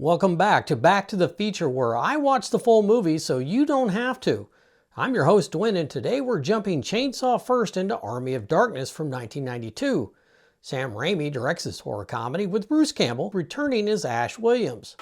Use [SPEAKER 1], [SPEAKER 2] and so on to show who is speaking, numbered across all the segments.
[SPEAKER 1] Welcome back to the Feature, where I watch the full movie so you don't have to. I'm your host Dwayne, and today we're jumping chainsaw first into Army of Darkness from 1992. Sam Raimi directs this horror comedy with Bruce Campbell returning as Ash Williams.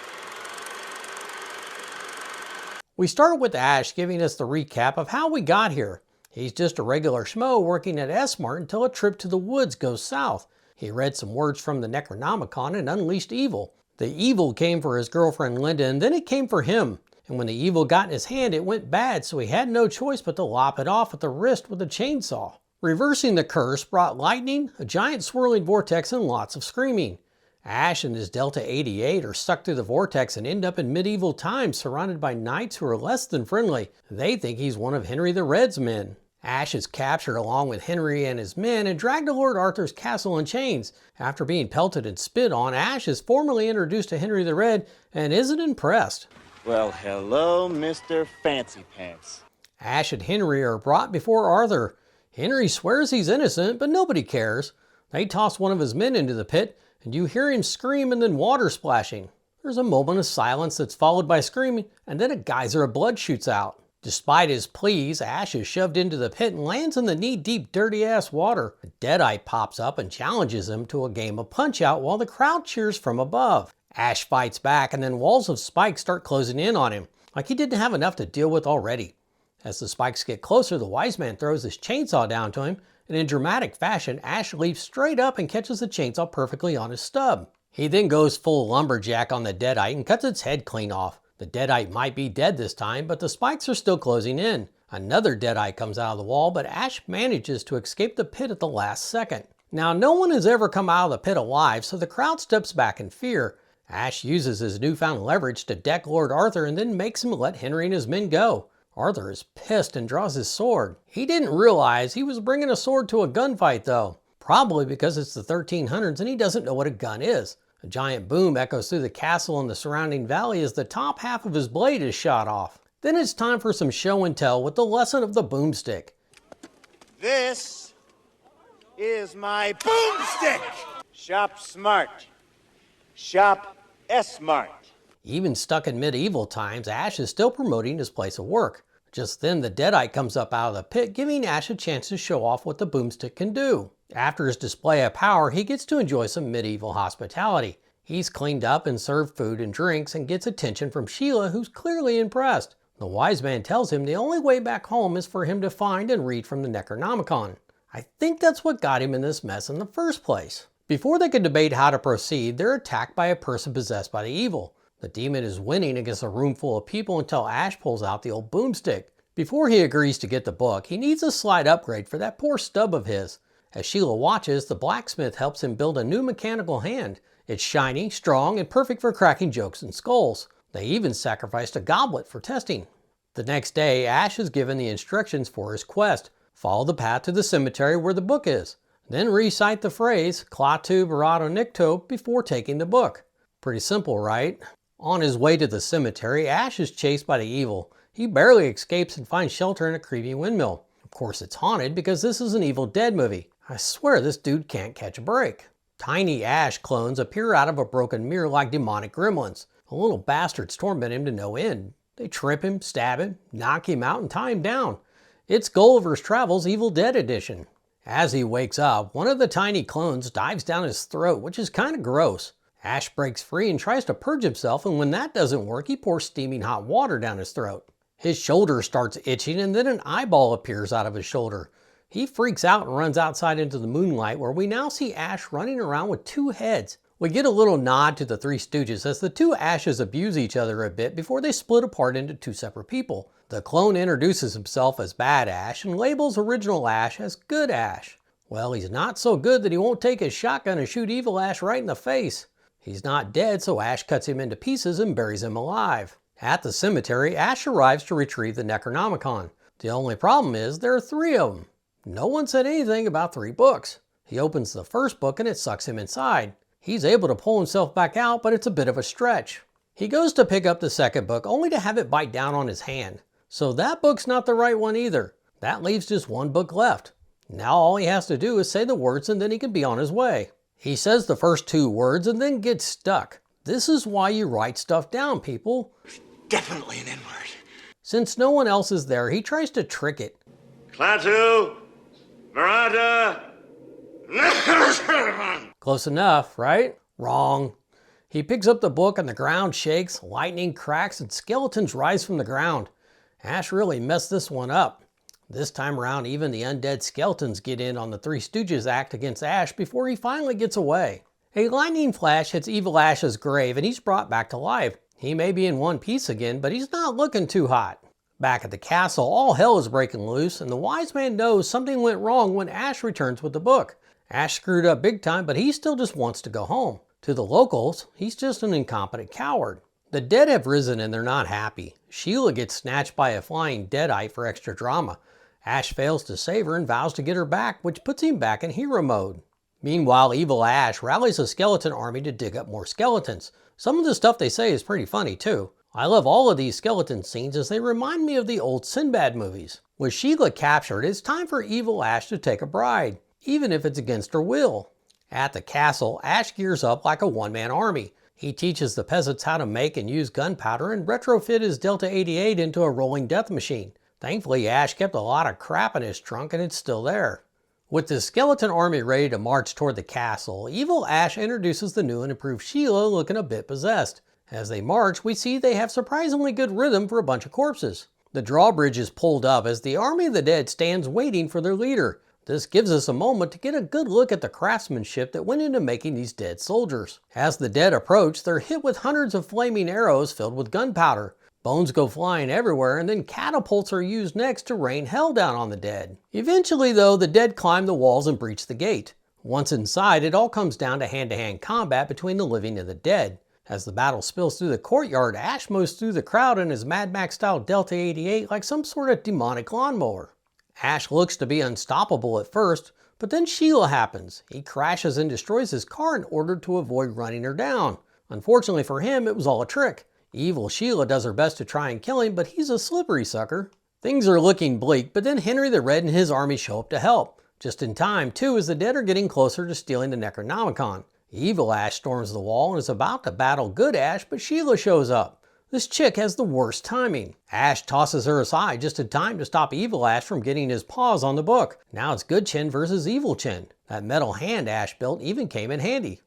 [SPEAKER 1] We start with Ash giving us the recap of how we got here. He's just a regular schmo working at S-Mart until a trip to the woods goes south. He read some words from the Necronomicon and unleashed evil. The evil came for his girlfriend Linda, and then it came for him. And when the evil got in his hand, it went bad, so he had no choice but to lop it off at the wrist with a chainsaw. Reversing the curse brought lightning, a giant swirling vortex, and lots of screaming. Ash and his Delta 88 are sucked through the vortex and end up in medieval times surrounded by knights who are less than friendly. They think he's one of Henry the Red's men. Ash is captured along with Henry and his men and dragged to Lord Arthur's castle in chains. After being pelted and spit on, Ash is formally introduced to Henry the Red and isn't impressed.
[SPEAKER 2] Well, hello, Mr. Fancy Pants.
[SPEAKER 1] Ash and Henry are brought before Arthur. Henry swears he's innocent, but nobody cares. They toss one of his men into the pit, and you hear him scream and then water splashing. There's a moment of silence that's followed by screaming, and then a geyser of blood shoots out. Despite his pleas, Ash is shoved into the pit and lands in the knee-deep, dirty-ass water. A Deadite pops up and challenges him to a game of Punch-Out while the crowd cheers from above. Ash fights back, and then walls of spikes start closing in on him, like he didn't have enough to deal with already. As the spikes get closer, the wise man throws his chainsaw down to him, and in dramatic fashion, Ash leaps straight up and catches the chainsaw perfectly on his stub. He then goes full lumberjack on the Deadite and cuts its head clean off. The Deadite might be dead this time, but the spikes are still closing in. Another Deadite comes out of the wall, but Ash manages to escape the pit at the last second. Now, no one has ever come out of the pit alive, so the crowd steps back in fear. Ash uses his newfound leverage to deck Lord Arthur and then makes him let Henry and his men go. Arthur is pissed and draws his sword. He didn't realize he was bringing a sword to a gunfight though. Probably because it's the 1300s and he doesn't know what a gun is. A giant boom echoes through the castle and the surrounding valley as the top half of his blade is shot off. Then it's time for some show and tell with the lesson of the boomstick.
[SPEAKER 2] This is my boomstick. Shop smart. Shop S-Mart.
[SPEAKER 1] Even stuck in medieval times, Ash is still promoting his place of work. Just then the Deadite comes up out of the pit, giving Ash a chance to show off what the boomstick can do. After his display of power, he gets to enjoy some medieval hospitality. He's cleaned up and served food and drinks and gets attention from Sheila, who's clearly impressed. The wise man tells him the only way back home is for him to find and read from the Necronomicon. I think that's what got him in this mess in the first place. Before they could debate how to proceed, they're attacked by a person possessed by the evil. The demon is winning against a room full of people until Ash pulls out the old boomstick. Before he agrees to get the book, he needs a slight upgrade for that poor stub of his. As Sheila watches, the blacksmith helps him build a new mechanical hand. It's shiny, strong, and perfect for cracking jokes and skulls. They even sacrificed a goblet for testing. The next day, Ash is given the instructions for his quest. Follow the path to the cemetery where the book is. Then recite the phrase, Klaatu Barada N before taking the book. Pretty simple, right? On his way to the cemetery, Ash is chased by the evil. He barely escapes and finds shelter in a creepy windmill. Of course it's haunted because this is an Evil Dead movie. I swear this dude can't catch a break. Tiny Ash clones appear out of a broken mirror like demonic gremlins. The little bastards torment him to no end. They trip him, stab him, knock him out, and tie him down. It's Gulliver's Travels Evil Dead edition. As he wakes up, one of the tiny clones dives down his throat, which is kind of gross. Ash breaks free and tries to purge himself, and when that doesn't work, he pours steaming hot water down his throat. His shoulder starts itching, and then an eyeball appears out of his shoulder. He freaks out and runs outside into the moonlight, where we now see Ash running around with two heads. We get a little nod to the Three Stooges as the two Ashes abuse each other a bit before they split apart into two separate people. The clone introduces himself as Bad Ash and labels original Ash as Good Ash. Well, he's not so good that he won't take his shotgun and shoot Evil Ash right in the face. He's not dead, so Ash cuts him into pieces and buries him alive. At the cemetery, Ash arrives to retrieve the Necronomicon. The only problem is there are three of them. No one said anything about 3 books. He opens the first book and it sucks him inside. He's able to pull himself back out, but it's a bit of a stretch. He goes to pick up the second book only to have it bite down on his hand. So that book's not the right one either. That leaves just 1 book left. Now all he has to do is say the words and then he can be on his way. He says the first 2 words and then gets stuck. This is why you write stuff down, people.
[SPEAKER 3] Definitely an N-word.
[SPEAKER 1] Since no one else is there, he tries to trick it.
[SPEAKER 2] Klaatu Barada N.
[SPEAKER 1] Close enough, right? Wrong. He picks up the book and the ground shakes, lightning cracks, and skeletons rise from the ground. Ash really messed this one up. This time around, even the undead skeletons get in on the Three Stooges act against Ash before he finally gets away. A lightning flash hits Evil Ash's grave and he's brought back to life. He may be in one piece again, but he's not looking too hot. Back at the castle, all hell is breaking loose, and the wise man knows something went wrong when Ash returns with the book. Ash screwed up big time, but he still just wants to go home. To the locals, he's just an incompetent coward. The dead have risen and they're not happy. Sheila gets snatched by a flying deadite for extra drama. Ash fails to save her and vows to get her back, which puts him back in hero mode. Meanwhile, Evil Ash rallies a skeleton army to dig up more skeletons. Some of the stuff they say is pretty funny too. I love all of these skeleton scenes as they remind me of the old Sinbad movies. With Sheila captured, it's time for Evil Ash to take a bride, even if it's against her will. At the castle, Ash gears up like a one-man army. He teaches the peasants how to make and use gunpowder and retrofit his Delta 88 into a rolling death machine. Thankfully, Ash kept a lot of crap in his trunk and it's still there. With the skeleton army ready to march toward the castle, Evil Ash introduces the new and improved Sheila looking a bit possessed. As they march, we see they have surprisingly good rhythm for a bunch of corpses. The drawbridge is pulled up as the army of the dead stands waiting for their leader. This gives us a moment to get a good look at the craftsmanship that went into making these dead soldiers. As the dead approach, they're hit with hundreds of flaming arrows filled with gunpowder. Bones go flying everywhere, and then catapults are used next to rain hell down on the dead. Eventually though, the dead climb the walls and breach the gate. Once inside, it all comes down to hand-to-hand combat between the living and the dead. As the battle spills through the courtyard, Ash mows through the crowd in his Mad Max-style Delta 88 like some sort of demonic lawnmower. Ash looks to be unstoppable at first, but then Sheila happens. He crashes and destroys his car in order to avoid running her down. Unfortunately for him, it was all a trick. Evil Sheila does her best to try and kill him, but he's a slippery sucker. Things are looking bleak, but then Henry the Red and his army show up to help. Just in time, too, as the dead are getting closer to stealing the Necronomicon. Evil Ash storms the wall and is about to battle good Ash, but Sheila shows up. This chick has the worst timing. Ash tosses her aside just in time to stop Evil Ash from getting his paws on the book. Now it's Good Chin versus Evil Chin. That metal hand Ash built even came in handy.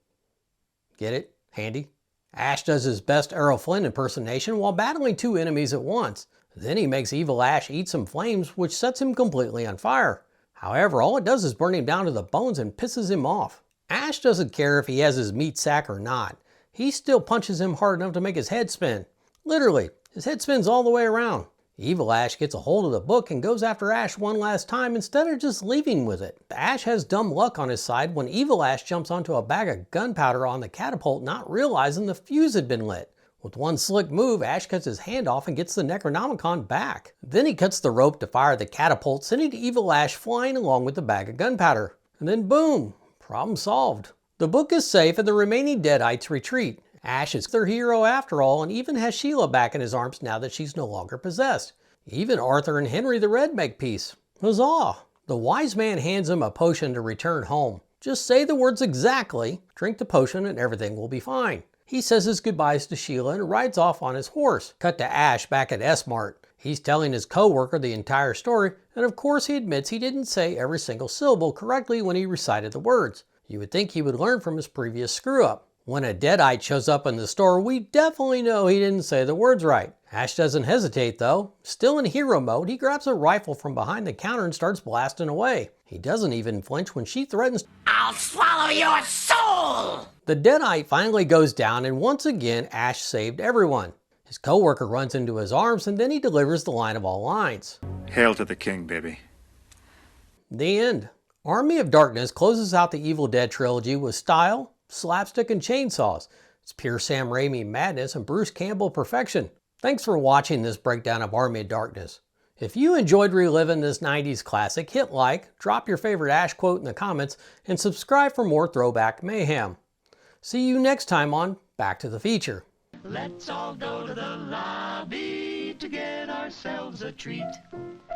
[SPEAKER 1] Get it? Handy? Ash does his best Errol Flynn impersonation while battling two enemies at once. Then he makes Evil Ash eat some flames, which sets him completely on fire. However, all it does is burn him down to the bones and pisses him off. Ash doesn't care if he has his meat sack or not. He still punches him hard enough to make his head spin. Literally, his head spins all the way around. Evil Ash gets a hold of the book and goes after Ash one last time instead of just leaving with it. Ash has dumb luck on his side when Evil Ash jumps onto a bag of gunpowder on the catapult, not realizing the fuse had been lit. With one slick move, Ash cuts his hand off and gets the Necronomicon back. Then he cuts the rope to fire the catapult, sending Evil Ash flying along with the bag of gunpowder. And then boom, problem solved. The book is safe and the remaining Deadites retreat. Ash is their hero after all and even has Sheila back in his arms now that she's no longer possessed. Even Arthur and Henry the Red make peace. Huzzah! The wise man hands him a potion to return home. Just say the words exactly, drink the potion and everything will be fine. He says his goodbyes to Sheila and rides off on his horse. Cut to Ash back at S-Mart. He's telling his co-worker the entire story, and of course he admits he didn't say every single syllable correctly when he recited the words. You would think he would learn from his previous screw-up. When a Deadite shows up in the store, we definitely know he didn't say the words right. Ash doesn't hesitate though. Still in hero mode, he grabs a rifle from behind the counter and starts blasting away. He doesn't even flinch when she threatens, "I'll swallow your soul!" The Deadite finally goes down and once again Ash saved everyone. His co-worker runs into his arms and then he delivers the line of all lines.
[SPEAKER 4] Hail to the king, baby.
[SPEAKER 1] The end. Army of Darkness closes out the Evil Dead trilogy with style, slapstick, and chainsaws. It's pure Sam Raimi madness and Bruce Campbell perfection. Thanks for watching this breakdown of Army of Darkness. If you enjoyed reliving this 90s classic, hit like, drop your favorite Ash quote in the comments, and subscribe for more throwback mayhem. See you next time on Back to the Feature.
[SPEAKER 5] Let's all go to the lobby to get ourselves a treat.